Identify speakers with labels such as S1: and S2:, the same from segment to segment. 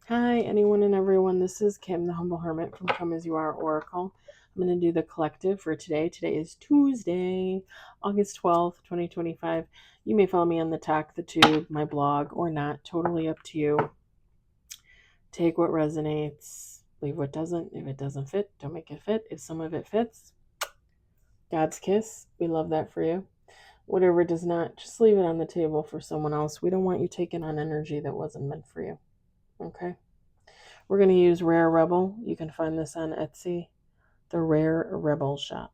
S1: Hi, anyone and everyone. This is Kim, the Humble Hermit from Come As You Are Oracle. I'm going to do the collective for today. Today is Tuesday, August 12th, 2025. You may follow me on the Talk, the Tube, my blog, or not. Totally up to you. Take what resonates, leave what doesn't. If it doesn't fit, don't make it fit. If some of it fits, God's kiss. We love that for you. Whatever does not, just leave it on the table for someone else. We don't want you taking on energy that wasn't meant for you. Okay? We're going to use Rare Rebel. You can find this on Etsy, the Rare Rebel shop.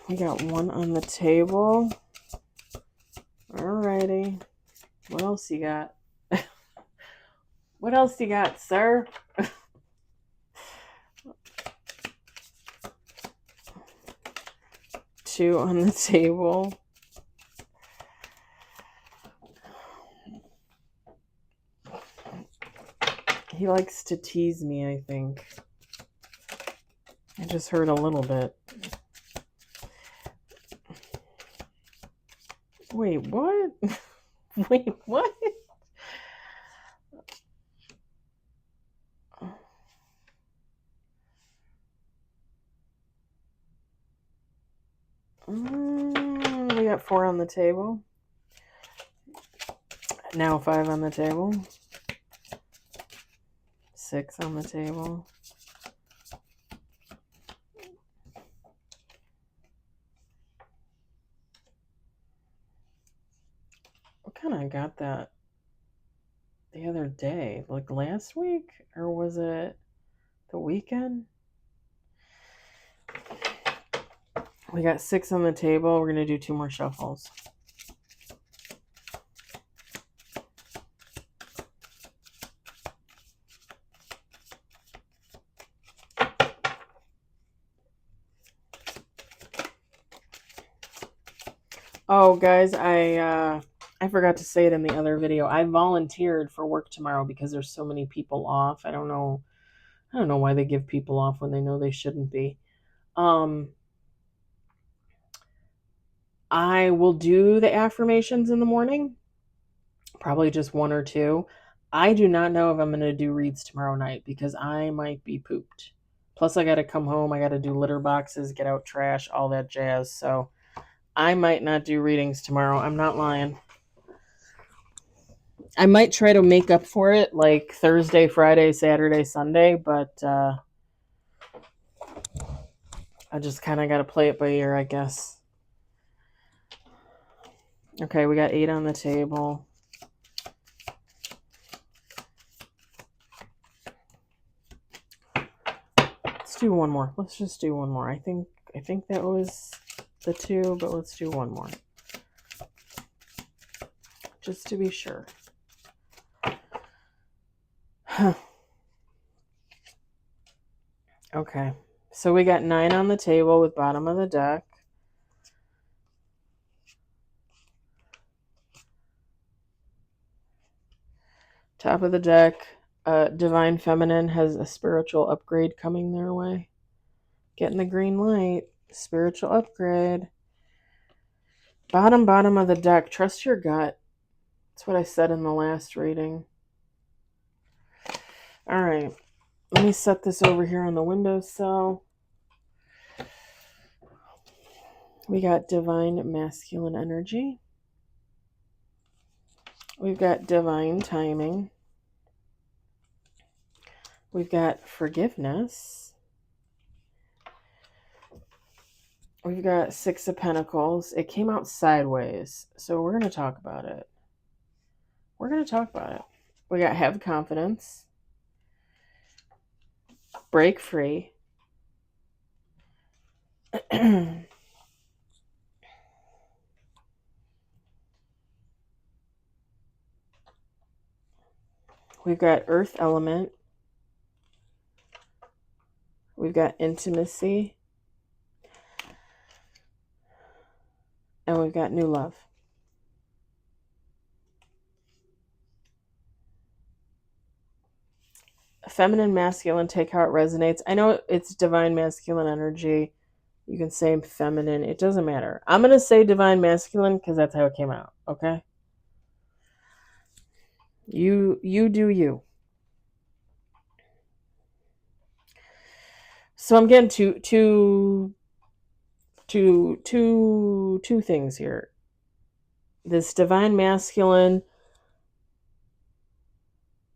S1: We got one on the table. Alrighty. What else you got? What else you got, sir? Two on the table. He likes to tease me, I think. I just heard a little bit. Wait, what? Wait, what? We got 4 on the table. Now 5 on the table. 6 on the table. What kind of got that the other day? Like last week? Or was it the weekend? We got 6 on the table. We're going to do 2 more shuffles. Oh, guys, I forgot to say it in the other video. I volunteered for work tomorrow because there's so many people off. I don't know why they give people off when they know they shouldn't be. I will do the affirmations in the morning. Probably just 1 or 2. I do not know if I'm going to do reads tomorrow night because I might be pooped. Plus, I got to come home. I got to do litter boxes, get out trash, all that jazz. So I might not do readings tomorrow. I'm not lying. I might try to make up for it like Thursday, Friday, Saturday, Sunday, but I just kind of got to play it by ear, I guess. Okay, we got 8 on the table. Let's do one more. Let's just do one more. I think that was the 2, but let's do one more. Just to be sure. Okay. So we got 9 on the table with bottom of the deck. Top of the deck, Divine Feminine has a spiritual upgrade coming their way. Getting the green light. Spiritual upgrade. Bottom of the deck. Trust your gut. That's what I said in the last reading. All right. Let me set this over here on the windowsill. We got Divine Masculine Energy. We've got Divine Timing. We've got Forgiveness. We've got 6 of Pentacles. It came out sideways, so we're going to talk about it. We got Have Confidence. Break Free. We've got Earth Element. We've got Intimacy. And we've got New Love. Feminine, masculine, take how it resonates. I know it's divine masculine energy. You can say feminine. It doesn't matter. I'm going to say divine masculine because that's how it came out. Okay? You do you. So I'm getting two things here. This divine masculine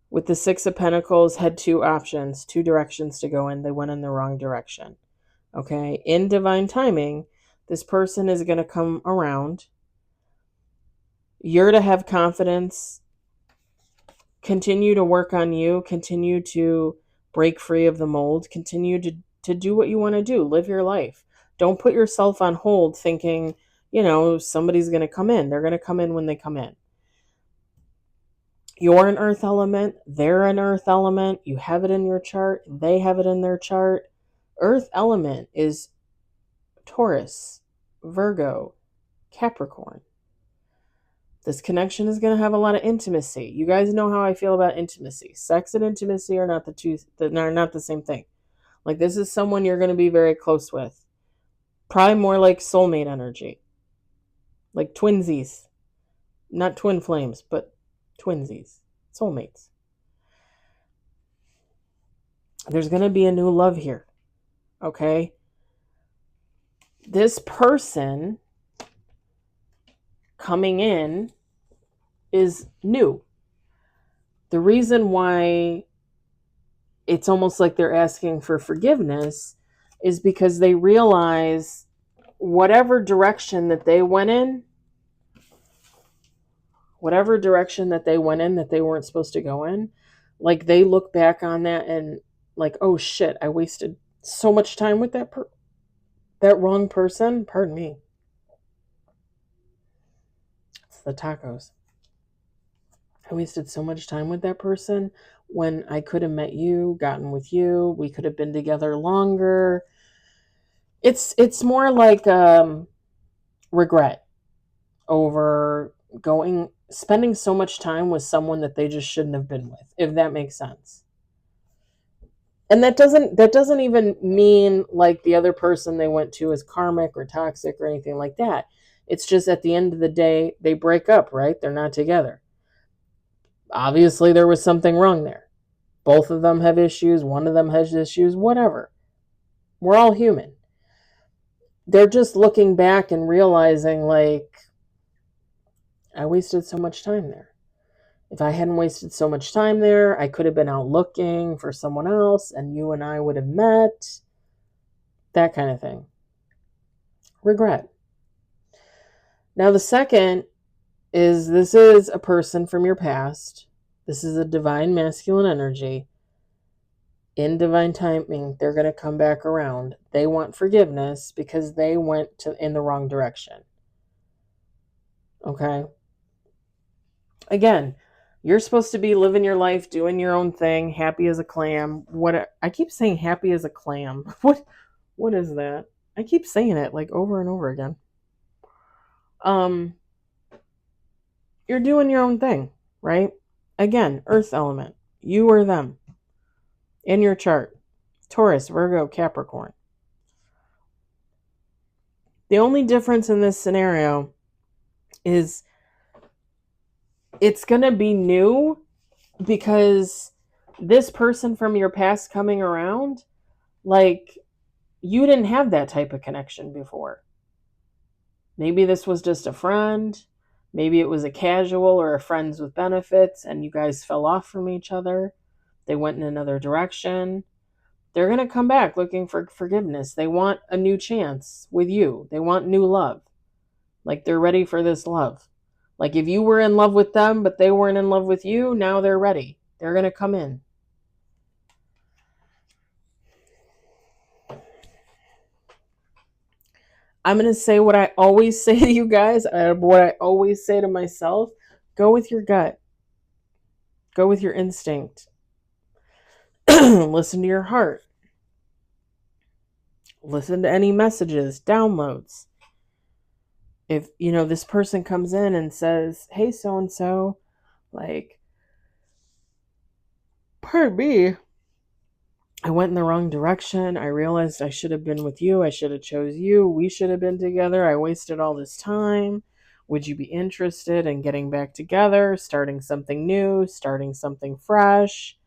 S1: with the Six of Pentacles had two options, two directions to go in. They went in the wrong direction. Okay? In divine timing, this person is going to come around. You're to have confidence, continue to work on you, continue to break free of the mold, continue to do what you want to do, live your life. Don't put yourself on hold thinking, somebody's going to come in. They're going to come in when they come in. You're an earth element. They're an earth element. You have it in your chart. They have it in their chart. Earth element is Taurus, Virgo, Capricorn. This connection is going to have a lot of intimacy. You guys know how I feel about intimacy. Sex and intimacy are not the same thing. Like, this is someone you're going to be very close with. Probably more like soulmate energy. Like twinsies. Not twin flames, but twinsies. Soulmates. There's going to be a new love here. Okay? This person coming in is new. The reason why it's almost like they're asking for forgiveness is because they realize whatever direction that they went in that they weren't supposed to go in, like, they look back on that and like, oh shit, I wasted so much time with that wrong person. Pardon me. It's the tacos. I wasted so much time with that person when I could have met you, gotten with you. We could have been together longer. It's more like regret over spending so much time with someone that they just shouldn't have been with, if that makes sense. And that doesn't even mean like the other person they went to is karmic or toxic or anything like that. It's just at the end of the day, they break up, right? They're not together. Obviously, there was something wrong there. Both of them have issues. One of them has issues, whatever. We're all human. They're just looking back and realizing, like, I wasted so much time there. If I hadn't wasted so much time there, I could have been out looking for someone else and you and I would have met. That kind of thing. Regret. Now, the second is, this is a person from your past. This is a divine masculine energy. In divine timing, they're going to come back around. They want forgiveness because they went in the wrong direction. Okay? Again, you're supposed to be living your life, doing your own thing, happy as a clam. I keep saying happy as a clam. What is that? I keep saying it like over and over again. You're doing your own thing, right? Again, earth element. You or them. In your chart. Taurus, Virgo, Capricorn. The only difference in this scenario is it's going to be new because this person from your past coming around, like, you didn't have that type of connection before. Maybe this was just a friend. Maybe it was a casual or a friends with benefits and you guys fell off from each other. They went in another direction. They're going to come back looking for forgiveness. They want a new chance with you. They want new love. Like, they're ready for this love. Like, if you were in love with them, but they weren't in love with you, now they're ready. They're going to come in. I'm going to say what I always say to you guys, what I always say to myself. Go with your gut. Go with your instinct. Listen to your heart. Listen to any messages, downloads. If, this person comes in and says, hey, so-and-so, like, pardon me, I went in the wrong direction. I realized I should have been with you. I should have chose you. We should have been together. I wasted all this time. Would you be interested in getting back together, starting something new, starting something fresh?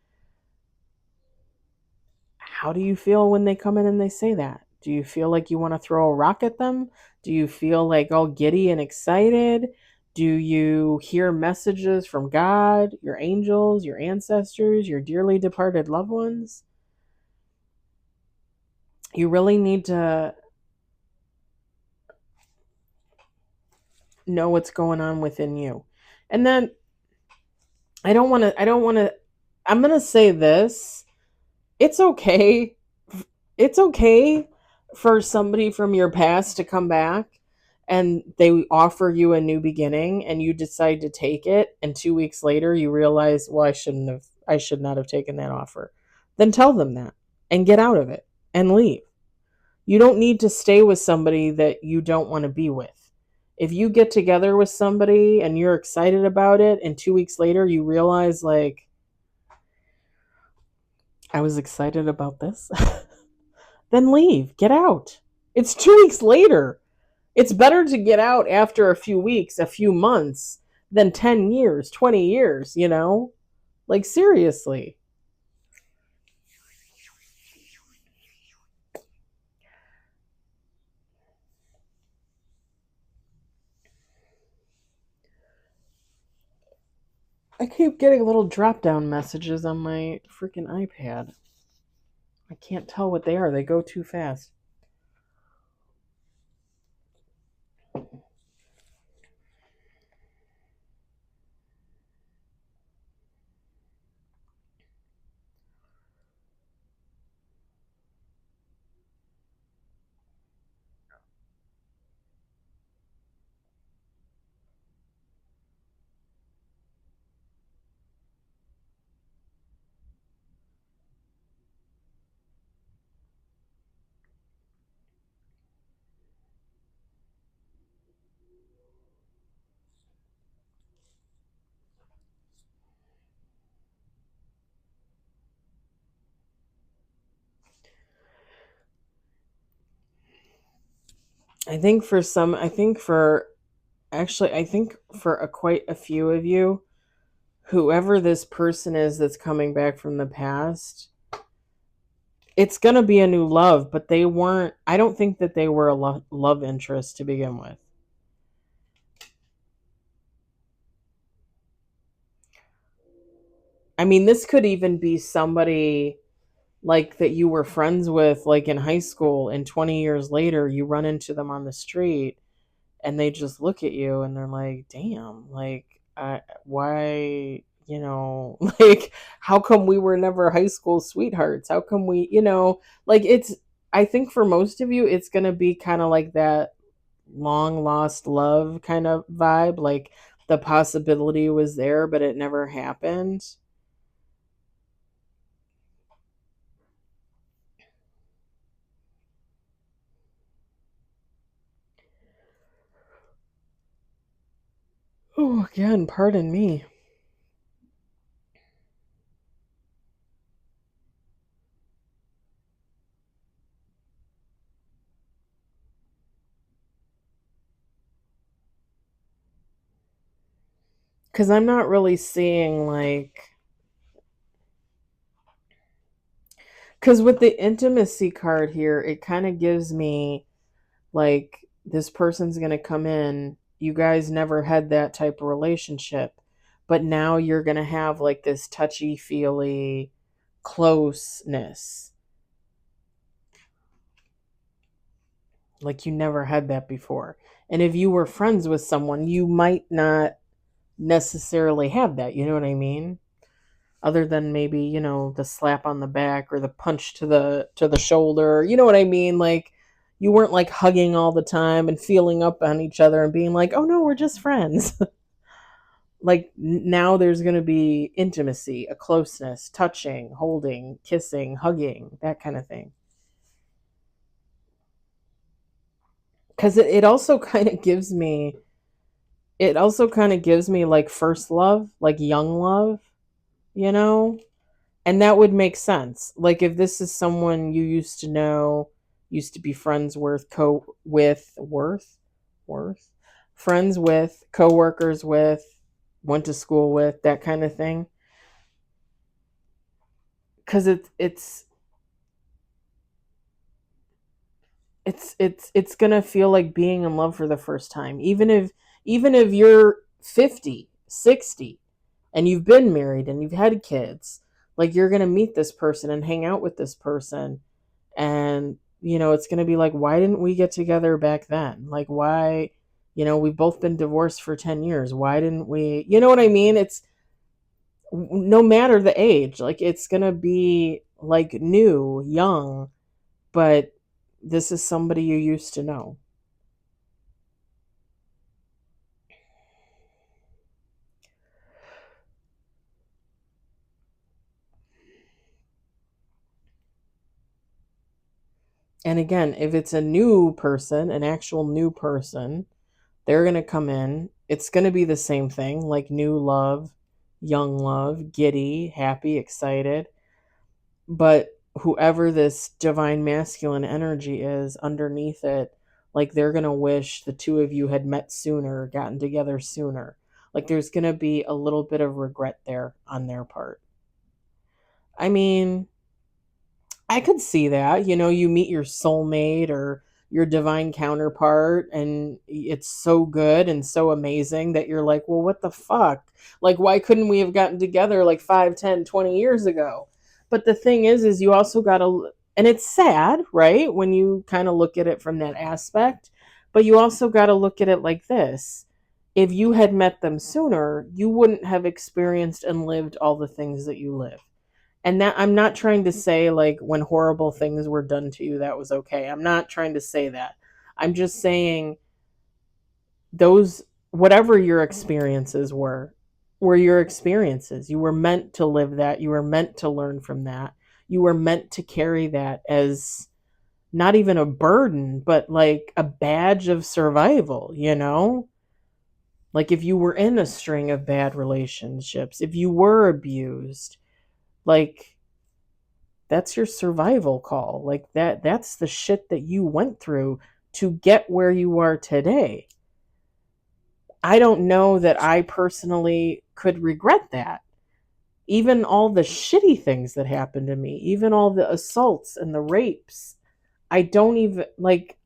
S1: How do you feel when they come in and they say that? Do you feel like you want to throw a rock at them? Do you feel like all giddy and excited? Do you hear messages from God, your angels, your ancestors, your dearly departed loved ones? You really need to know what's going on within you. And then I'm going to say this. It's okay. It's okay for somebody from your past to come back and they offer you a new beginning and you decide to take it, and 2 weeks later you realize, well, I should not have taken that offer. Then tell them that and get out of it and leave. You don't need to stay with somebody that you don't want to be with. If you get together with somebody and you're excited about it, and 2 weeks later you realize, like, I was excited about this, then leave. Get out. It's 2 weeks later. It's better to get out after a few weeks, a few months, than 10 years, 20 years, you know? Like, seriously. I keep getting little drop down messages on my freaking iPad. I can't tell what they are. They go too fast. I think for some, I think for actually, I think for quite a few of you, whoever this person is that's coming back from the past, it's going to be a new love, but they weren't, I don't think that they were a love interest to begin with. I mean, this could even be somebody like that you were friends with, like in high school, and 20 years later you run into them on the street and they just look at you and they're like, damn, like, why, like, how come we were never high school sweethearts? How come we, like, I think for most of you it's going to be kind of like that long lost love kind of vibe, like the possibility was there but it never happened. Oh, again, pardon me. Because I'm not really seeing, like, because with the intimacy card here, it kind of gives me like this person's going to come in. You guys never had that type of relationship, but now you're going to have like this touchy feely closeness. Like you never had that before. And if you were friends with someone, you might not necessarily have that. You know what I mean? Other than maybe, the slap on the back or the punch to the shoulder. You know what I mean? Like you weren't like hugging all the time and feeling up on each other and being like, "Oh no, we're just friends." Like now there's going to be intimacy, a closeness, touching, holding, kissing, hugging, that kind of thing. Cuz it also kind of gives me like first love, like young love, you know? And that would make sense. Like if this is someone you used to know, used to be friends worth, friends with, coworkers with, went to school with, that kind of thing. Because it's gonna feel like being in love for the first time, even if you're 50, 60, and you've been married and you've had kids. Like you're gonna meet this person and hang out with this person, and it's gonna be like, why didn't we get together back then? Like why, we've both been divorced for 10 years, why didn't we, you know what I mean? It's no matter the age, like it's gonna be like new, young, but this is somebody you used to know. And again, if it's a new person, an actual new person, they're going to come in. It's going to be the same thing, like new love, young love, giddy, happy, excited. But whoever this divine masculine energy is underneath it, like they're going to wish the two of you had met sooner, gotten together sooner. Like there's going to be a little bit of regret there on their part. I mean, I could see that. You meet your soulmate or your divine counterpart, and it's so good and so amazing that you're like, well, what the fuck? Like, why couldn't we have gotten together like 5, 10, 20 years ago? But the thing is you also got to, and it's sad, right? When you kind of look at it from that aspect, but you also got to look at it like this. If you had met them sooner, you wouldn't have experienced and lived all the things that you live. And that, I'm not trying to say like when horrible things were done to you that was okay. I'm not trying to say that. I'm just saying those, whatever your experiences were your experiences. You were meant to live that. You were meant to learn from that. You were meant to carry that as not even a burden, but like a badge of survival. Like if you were in a string of bad relationships, if you were abused, like that's your survival call. Like that's the shit that you went through to get where you are today. I don't know that I personally could regret that. Even all the shitty things that happened to me, even all the assaults and the rapes, I don't even like,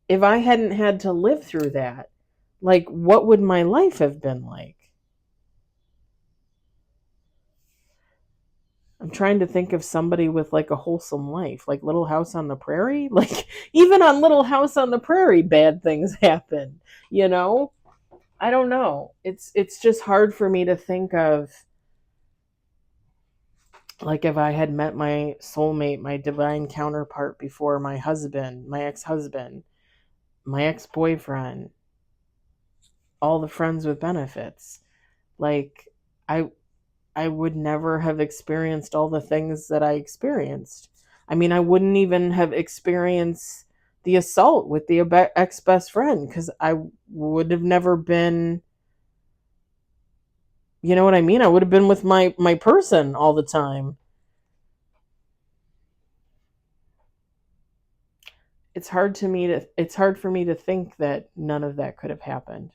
S1: if I hadn't had to live through that, like what would my life have been like? I'm trying to think of somebody with like a wholesome life, like Little House on the Prairie. Like even on Little House on the Prairie, bad things happen. You know, I don't know. It's just hard for me to think of like if I had met my soulmate, my divine counterpart before, my husband, my ex-husband, my ex-boyfriend, all the friends with benefits. Like I I would never have experienced all the things that I experienced. I mean, I wouldn't even have experienced the assault with the ex best friend because I would have never been, you know what I mean? I would have been with my person all the time. It's hard for me to think that none of that could have happened.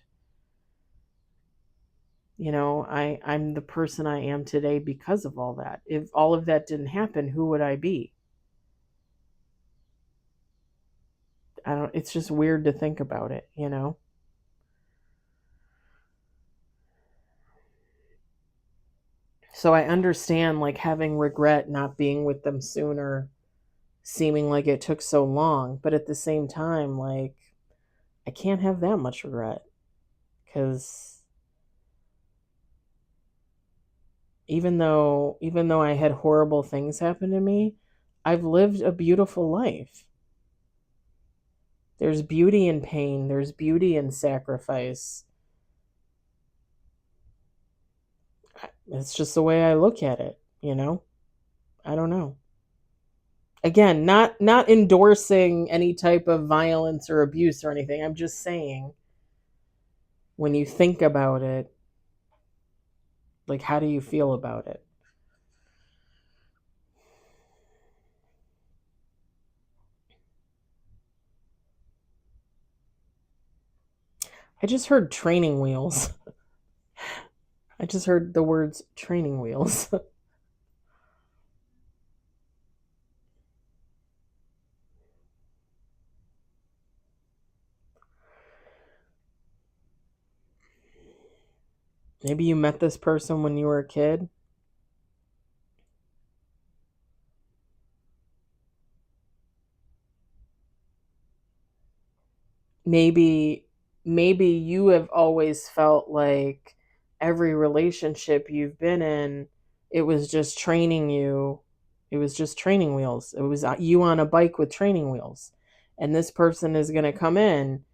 S1: I'm the person I am today because of all that. If all of that didn't happen, who would I be? I don't It's just weird to think about it. So I understand like having regret not being with them sooner, seeming like it took so long, but at the same time, like I can't have that much regret because even though I had horrible things happen to me, I've lived a beautiful life. There's beauty in pain, there's beauty in sacrifice. It's just the way I look at it. I don't know. Again, not endorsing any type of violence or abuse or anything. I'm just saying when you think about it, Like, how do you feel about it? I just heard training wheels. I just heard the words training wheels. Maybe you met this person when you were a kid. Maybe maybe you have always felt like every relationship you've been in, it was just training you. It was just training wheels. It was you on a bike with training wheels. And this person is going to come in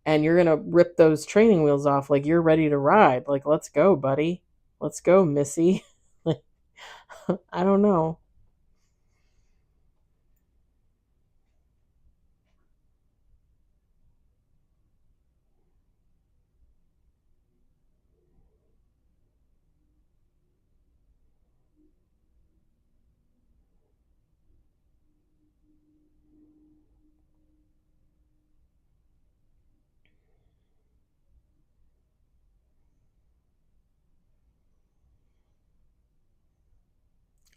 S1: and you're going to rip those training wheels off like you're ready to ride. Like, let's go, buddy. Let's go, Missy. I don't know.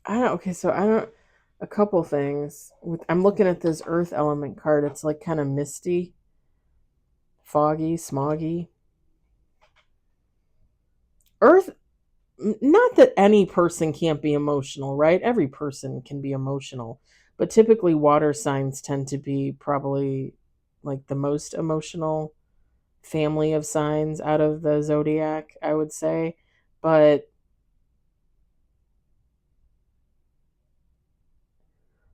S1: Okay, so I don't a couple things. I'm looking at this earth element card. It's like kind of misty, foggy, smoggy. Earth, not that any person can't be emotional, right? Every person can be emotional, but typically water signs tend to be probably like the most emotional family of signs out of the zodiac, I would say. But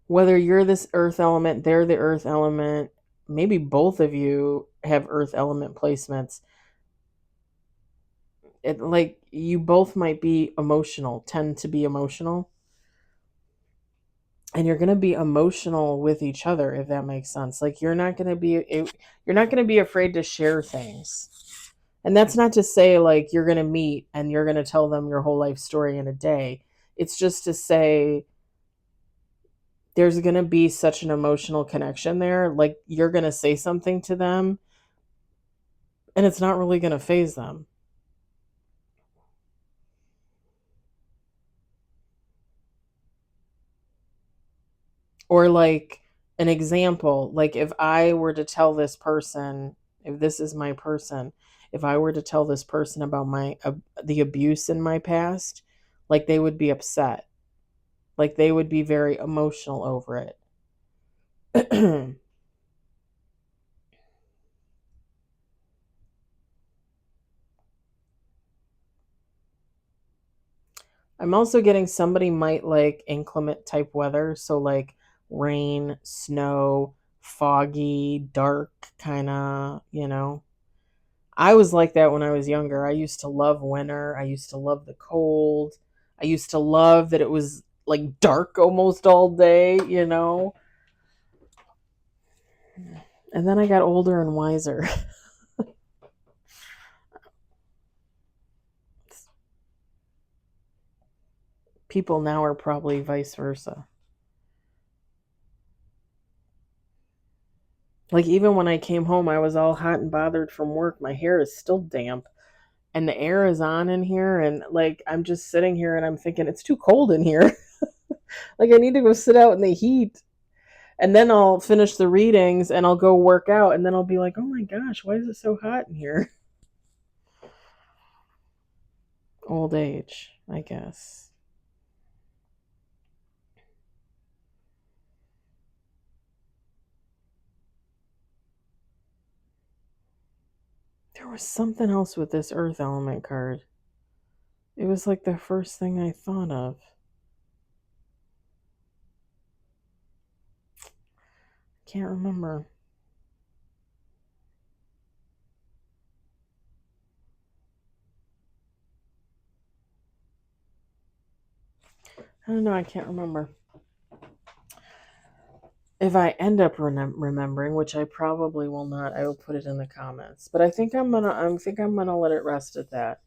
S1: whether you're this earth element, they're the earth element, maybe both of you have earth element placements. It like you both might be emotional, tend to be emotional, and you're going to be emotional with each other, if that makes sense. Like you're not going to be afraid to share things. And that's not to say like you're going to meet and you're going to tell them your whole life story in a day. It's just to say there's going to be such an emotional connection there. Like you're going to say something to them and it's not really going to phase them. Or like an example, like if I were to tell this person, if this is my person, if I were to tell this person about my the abuse in my past, like they would be upset. Like they would be very emotional over it. I'm also getting somebody might like inclement type weather, so like rain, snow, foggy, dark kind of, you know. I was like that when I was younger. I used to love winter. I used to love the cold. I used to love that it was like dark almost all day, you know. And then I got older and wiser. People now are probably vice versa. Like even when I came home, I was all hot and bothered from work. My hair is still damp and the air is on in here and like I'm just sitting here and I'm thinking it's too cold in here. Like I need to go sit out in the heat. And then I'll finish the readings and I'll go work out and then I'll be like, "Oh my gosh, why is it so hot in here?" Old age, I guess. There was something else with this earth element card. It was like the first thing I thought of. Can't remember. I don't know, I can't remember. If I end up remembering, which I probably will not, I will put it in the comments. But I think I'm gonna let it rest at that.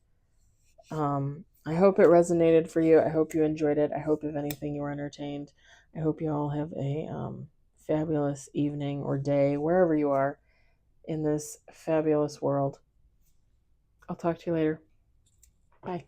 S1: I hope it resonated for you. I hope you enjoyed it. I hope, if anything, you were entertained. I hope you all have a fabulous evening or day, wherever you are in this fabulous world. I'll talk to you later. Bye.